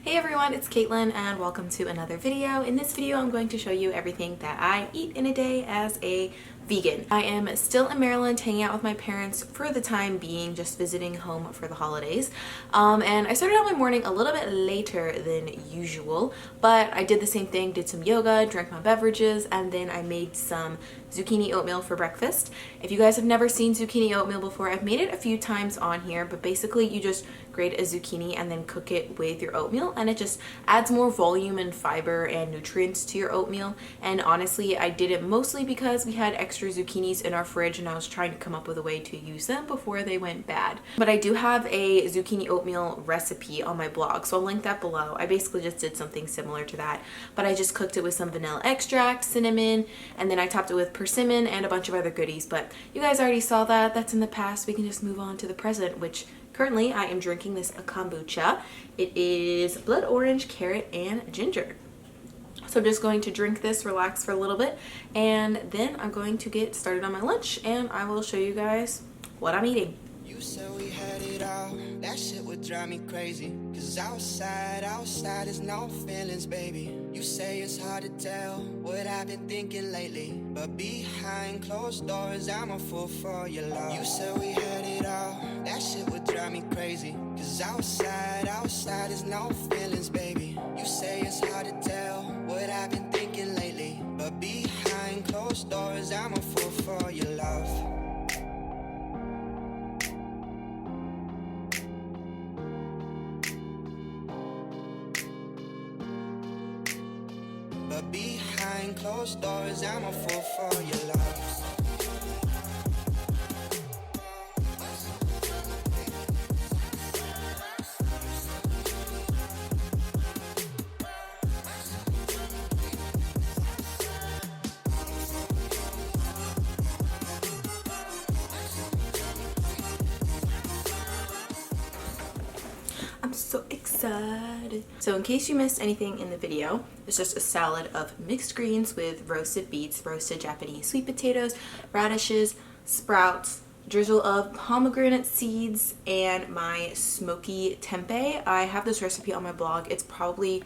Hey everyone, it's Caitlin and welcome to another video. In this video, I'm going to show you everything that I eat in a day as a vegan. I am still in Maryland hanging out with my parents for the time being, just visiting home for the holidays. And I started out my morning a little bit later than usual, but I did the same thing, did some yoga, drank my beverages, and then I made some zucchini oatmeal for breakfast. If you guys have never seen zucchini oatmeal before, I've made it a few times on here, but basically you just grate a zucchini and then cook it with your oatmeal, and it just adds more volume and fiber and nutrients to your oatmeal. And honestly, I did it mostly because we had extra zucchinis in our fridge and I was trying to come up with a way to use them before they went bad. But I do have a zucchini oatmeal recipe on my blog, so I'll link that below. I basically just did something similar to that, but I just cooked it with some vanilla extract, cinnamon, and then I topped it with persimmon and a bunch of other goodies. But you guys already saw that. That's in the past. We can just move on to the present, which currently I am drinking this kombucha. It is blood orange, carrot, and ginger. So I'm just going to drink this, relax for a little bit, and then I'm going to get started on my lunch and I will show you guys what I'm eating. You said we had it all, that shit would drive me crazy. Cause outside is no feelings, baby. You say it's hard to tell what I've been thinking lately, but behind closed doors, I'm a fool for your love. You said we had it all, that shit would drive me crazy. Cause outside is no feelings, baby. You say it's hard to tell what I've been thinking lately, but behind closed doors, I'm a fool for your love. But behind closed doors, I'm a fool for your love. I'm so excited. So in case you missed anything in the video, it's just a salad of mixed greens with roasted beets, roasted Japanese sweet potatoes, radishes, sprouts, drizzle of pomegranate seeds, and my smoky tempeh. I have this recipe on my blog. It's probably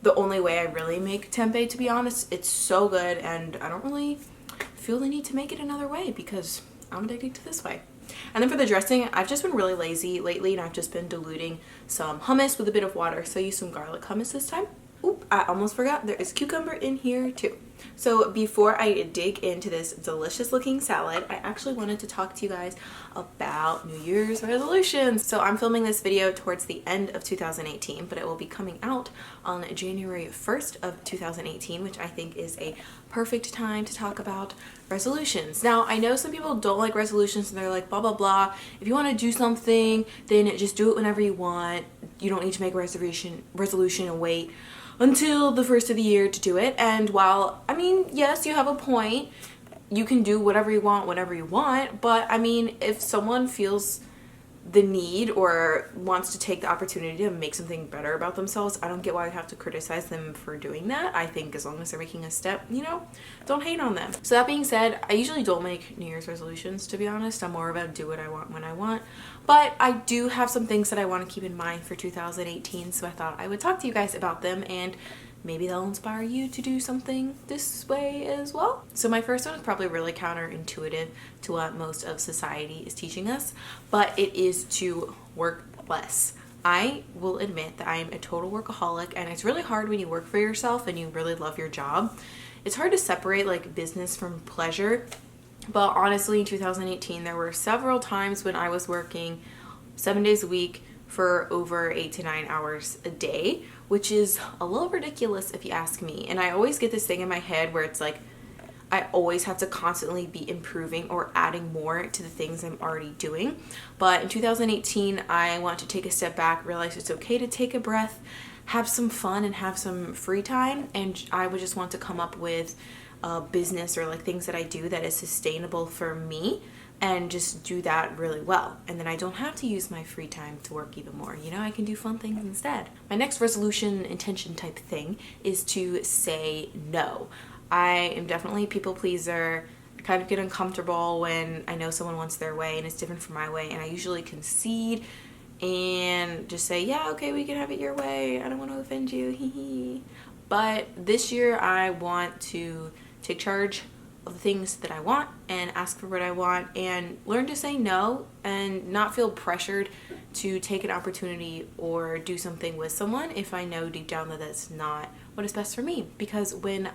the only way I really make tempeh, to be honest. It's so good and I don't really feel the need to make it another way because I'm addicted to this way. And then for the dressing, I've just been really lazy lately and I've just been diluting some hummus with a bit of water. So I used some garlic hummus this time. Oop, I almost forgot. There is cucumber in here too. So before I dig into this delicious looking salad, I actually wanted to talk to you guys about New Year's resolutions. So I'm filming this video towards the end of 2018, but it will be coming out on January 1st of 2018, which I think is a perfect time to talk about resolutions. Now, I know some people don't like resolutions and they're like, blah, blah, blah. If you want to do something, then just do it whenever you want. You don't need to make a resolution and wait until the first of the year to do it. And while, I mean, yes, you have a point, you can do whatever you want whenever you want, but I mean, if someone feels the need or wants to take the opportunity to make something better about themselves, I don't get why I have to criticize them for doing that. I think as long as they're making a step, you know, don't hate on them. So that being said, I usually don't make New Year's resolutions, to be honest. I'm more about do what I want when I want. But I do have some things that I want to keep in mind for 2018, so I thought I would talk to you guys about them and maybe they'll inspire you to do something this way as well. So my first one is probably really counterintuitive to what most of society is teaching us, but it is to work less. I will admit that I am a total workaholic, and it's really hard when you work for yourself and you really love your job. It's hard to separate like business from pleasure, but honestly in 2018 there were several times when I was working 7 days a week for over 8 to 9 hours a day, which is a little ridiculous if you ask me. And I always get this thing in my head where it's like I always have to constantly be improving or adding more to the things I'm already doing. But in 2018, I want to take a step back, realize it's okay to take a breath, have some fun and have some free time. And I would just want to come up with a business or like things that I do that is sustainable for me and just do that really well. And then I don't have to use my free time to work even more. You know, I can do fun things instead. My next resolution intention type thing is to say no. I am definitely a people pleaser. I kind of get uncomfortable when I know someone wants their way and it's different from my way, and I usually concede and just say, yeah, okay, we can have it your way. I don't want to offend you, hee hee. But this year I want to take charge of the things that I want and ask for what I want and learn to say no and not feel pressured to take an opportunity or do something with someone if I know deep down that that's not what is best for me. Because when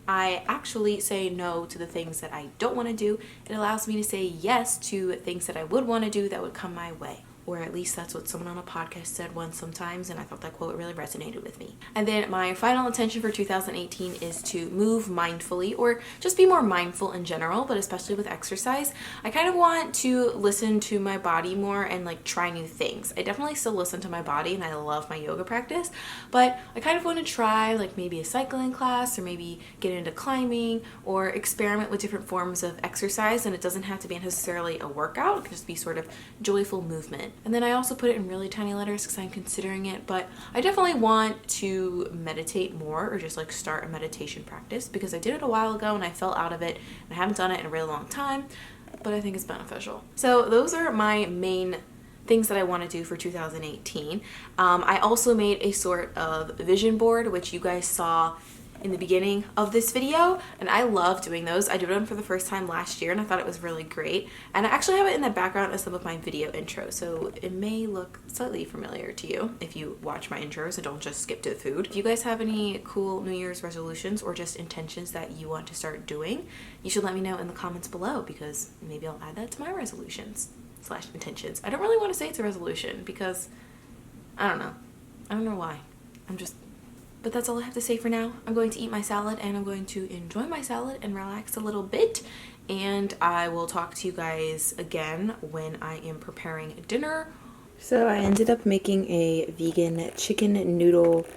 I actually say no to the things that I don't want to do, it allows me to say yes to things that I would want to do that would come my way. Or at least that's what someone on a podcast said once sometimes, and I thought that quote really resonated with me. And then my final intention for 2018 is to move mindfully, or just be more mindful in general, but especially with exercise. I kind of want to listen to my body more and like try new things. I definitely still listen to my body and I love my yoga practice, but I kind of want to try like maybe a cycling class or maybe get into climbing or experiment with different forms of exercise, and it doesn't have to be necessarily a workout. It can just be sort of joyful movement. And then I also put it in really tiny letters because I'm considering it, but I definitely want to meditate more or just like start a meditation practice because I did it a while ago and I fell out of it and I haven't done it in a really long time, but I think it's beneficial. So those are my main things that I want to do for 2018. I also made a sort of vision board, which you guys saw in the beginning of this video, and I love doing those. I did one for the first time last year and I thought it was really great, and I actually have it in the background as some of my video intros, so it may look slightly familiar to you if you watch my intros and don't just skip to the food. If you guys have any cool New Year's resolutions or just intentions that you want to start doing, you should let me know in the comments below because maybe I'll add that to my resolutions / intentions. I don't really want to say it's a resolution because I don't know why. But that's all I have to say for now. I'm going to eat my salad and I'm going to enjoy my salad and relax a little bit. And I will talk to you guys again when I am preparing dinner. So I ended up making a vegan chicken noodle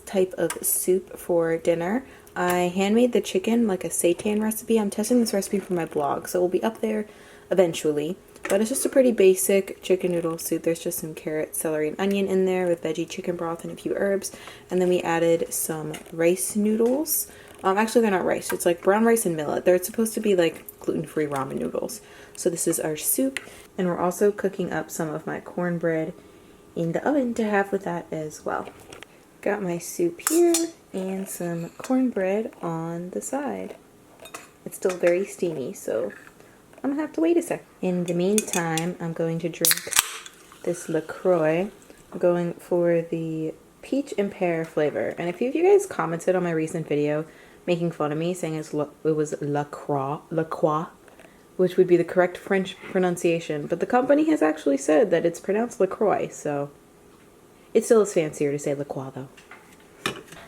type of soup for dinner. I handmade the chicken like a seitan recipe. I'm testing this recipe for my blog, so it will be up there eventually. But it's just a pretty basic chicken noodle soup. There's just some carrot, celery, and onion in there with veggie chicken broth and a few herbs. And then we added some rice noodles. Actually, they're not rice. It's like brown rice and millet. They're supposed to be like gluten-free ramen noodles. So this is our soup. And we're also cooking up some of my cornbread in the oven to have with that as well. Got my soup here and some cornbread on the side. It's still very steamy, so I'm gonna have to wait a sec. In the meantime, I'm going to drink this LaCroix. I'm going for the peach and pear flavor. And a few of you guys commented on my recent video making fun of me, saying it was LaCroix, which would be the correct French pronunciation. But the company has actually said that it's pronounced LaCroix, so it still is fancier to say LaCroix though.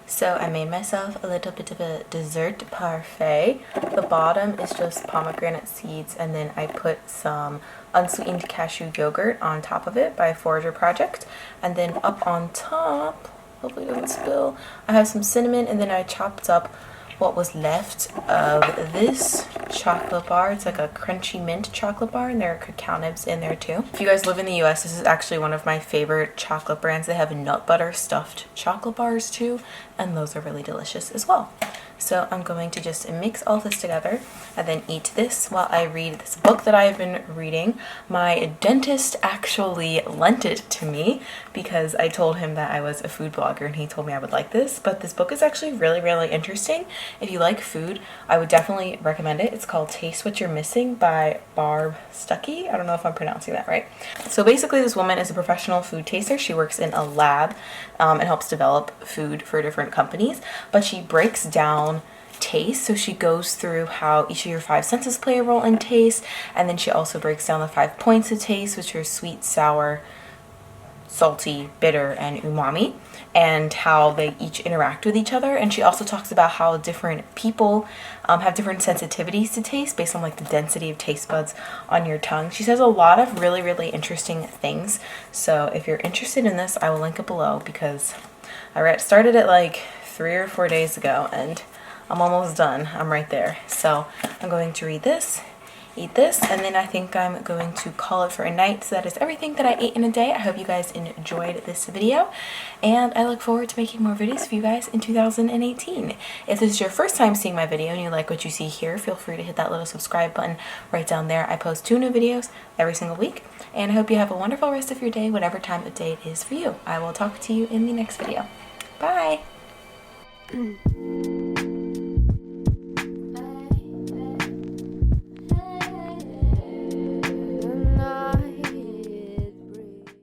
So I made myself a little bit of a dessert parfait. The bottom is just pomegranate seeds, and then I put some unsweetened cashew yogurt on top of it by Forager Project. And then up on top, hopefully it doesn't spill, I have some cinnamon, and then I chopped up what was left of this chocolate bar. It's like a crunchy mint chocolate bar, and there are cacao nibs in there too. If you guys live in the US, this is actually one of my favorite chocolate brands. They have nut butter stuffed chocolate bars too, and those are really delicious as well. So I'm going to just mix all this together and then eat this while I read this book that I've been reading. My dentist actually lent it to me because I told him that I was a food blogger and he told me I would like this. But this book is actually really, really interesting. If you like food, I would definitely recommend it. It's called Taste What You're Missing by Barb Stuckey. I don't know if I'm pronouncing that right. So basically this woman is a professional food taster. She works in a lab and helps develop food for different companies. But she breaks down taste. So she goes through how each of your 5 senses play a role in taste, and then she also breaks down the 5 points of taste, which are sweet, sour, salty, bitter, and umami, and how they each interact with each other. And she also talks about how different people have different sensitivities to taste based on like the density of taste buds on your tongue. She says a lot of really, really interesting things. So if you're interested in this, I will link it below because I started it like 3 or 4 days ago and I'm almost done. I'm right there. So I'm going to read this, eat this, and then I think I'm going to call it for a night. So that is everything that I ate in a day. I hope you guys enjoyed this video, and I look forward to making more videos for you guys in 2018. If this is your first time seeing my video and you like what you see here, feel free to hit that little subscribe button right down there. I post 2 new videos every single week, and I hope you have a wonderful rest of your day, whatever time of day it is for you. I will talk to you in the next video. Bye!